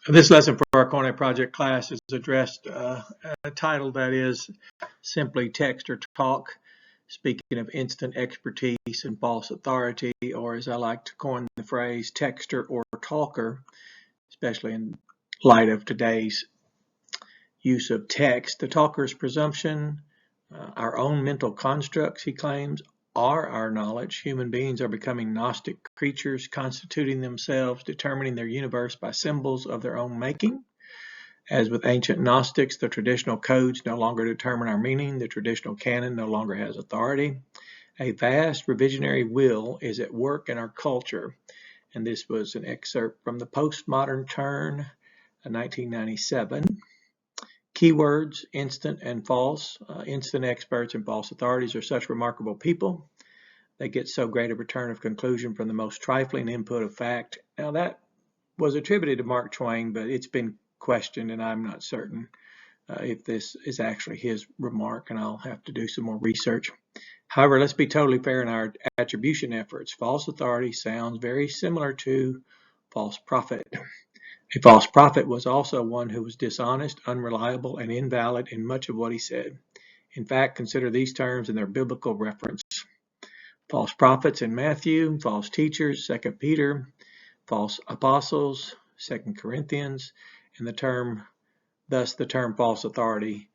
This lesson for our Cornet Project class is addressed a title that is simply text or talk, speaking of instant expertise and false authority, or as I like to coin the phrase, texter or talker, especially in light of today's use of text. The talker's presumption, our own mental constructs, he claims, are our knowledge. Human beings are becoming Gnostic creatures, constituting themselves, determining their universe by symbols of their own making. As with ancient Gnostics, the traditional codes no longer determine our meaning. The traditional canon no longer has authority. A vast revisionary will is at work in our culture. And this was an excerpt from the Postmodern Turn, 1997. Keywords, instant and false. Instant experts and false authorities are such remarkable people. They get so great a return of conclusion from the most trifling input of fact. Now that was attributed to Mark Twain, but it's been questioned, and I'm not certain if this is actually his remark, and I'll have to do some more research. However, let's be totally fair in our attribution efforts. False authority sounds very similar to false prophet. A false prophet was also one who was dishonest, unreliable, and invalid in much of what he said. In fact, consider these terms in their biblical reference. False prophets in Matthew, false teachers, 2 Peter, false apostles, 2 Corinthians, and the term false authority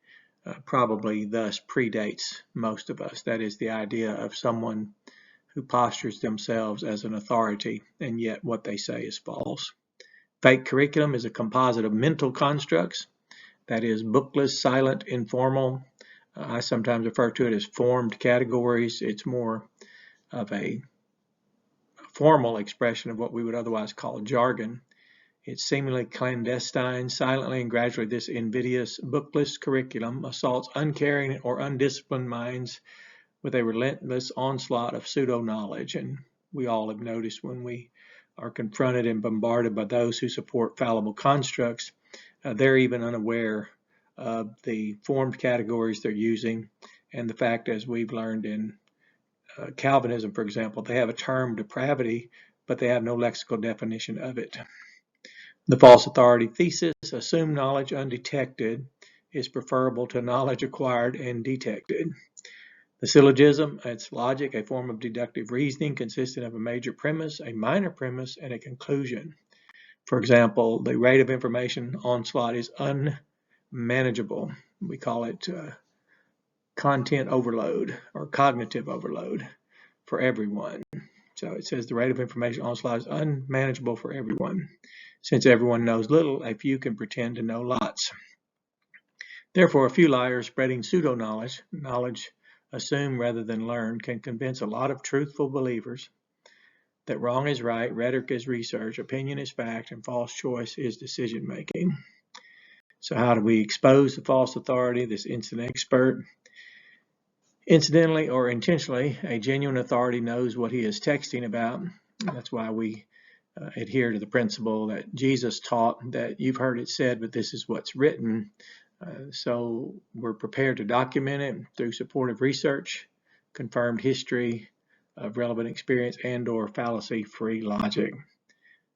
probably thus predates most of us. That is the idea of someone who postures themselves as an authority, and yet what they say is false. Fake curriculum is a composite of mental constructs, that is bookless, silent, informal. I sometimes refer to it as formed categories. It's more of a formal expression of what we would otherwise call jargon. It's seemingly clandestine. Silently and gradually, this invidious, bookless curriculum assaults uncaring or undisciplined minds with a relentless onslaught of pseudo-knowledge. And we all have noticed when we are confronted and bombarded by those who support fallible constructs, they're even unaware of the formed categories they're using, and the fact, as we've learned in Calvinism, for example, they have a term depravity, but they have no lexical definition of it. The false authority thesis, assumed knowledge undetected is preferable to knowledge acquired and detected. The syllogism, its logic, a form of deductive reasoning consisting of a major premise, a minor premise, and a conclusion. For example, the rate of information onslaught is unmanageable. We call it content overload or cognitive overload for everyone. So it says the rate of information onslaught is unmanageable for everyone. Since everyone knows little, a few can pretend to know lots. Therefore, a few liars spreading pseudo-knowledge, knowledge assumed rather than learned, can convince a lot of truthful believers that wrong is right, rhetoric is research, opinion is fact, and false choice is decision-making. So how do we expose the false authority, this instant expert? Incidentally or intentionally, a genuine authority knows what he is texting about. That's why we adhere to the principle that Jesus taught, that you've heard it said, but this is what's written. So we're prepared to document it through supportive research, confirmed history of relevant experience, and/or fallacy-free logic.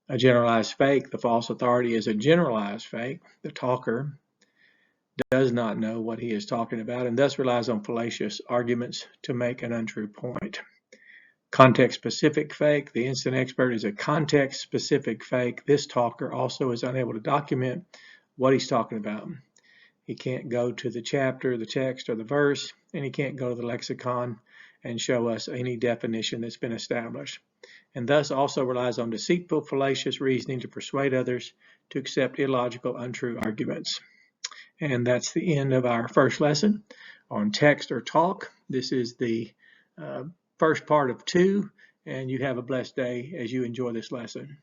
A generalized fake, the false authority is a generalized fake. The talker does not know what he is talking about and thus relies on fallacious arguments to make an untrue point. Context-specific fake, the instant expert is a context-specific fake. This talker also is unable to document what he's talking about. He can't go to the chapter, the text, or the verse, and he can't go to the lexicon and show us any definition that's been established, and thus also relies on deceitful, fallacious reasoning to persuade others to accept illogical, untrue arguments. And that's the end of our first lesson on text or talk. This is the first part of 2, and you have a blessed day as you enjoy this lesson.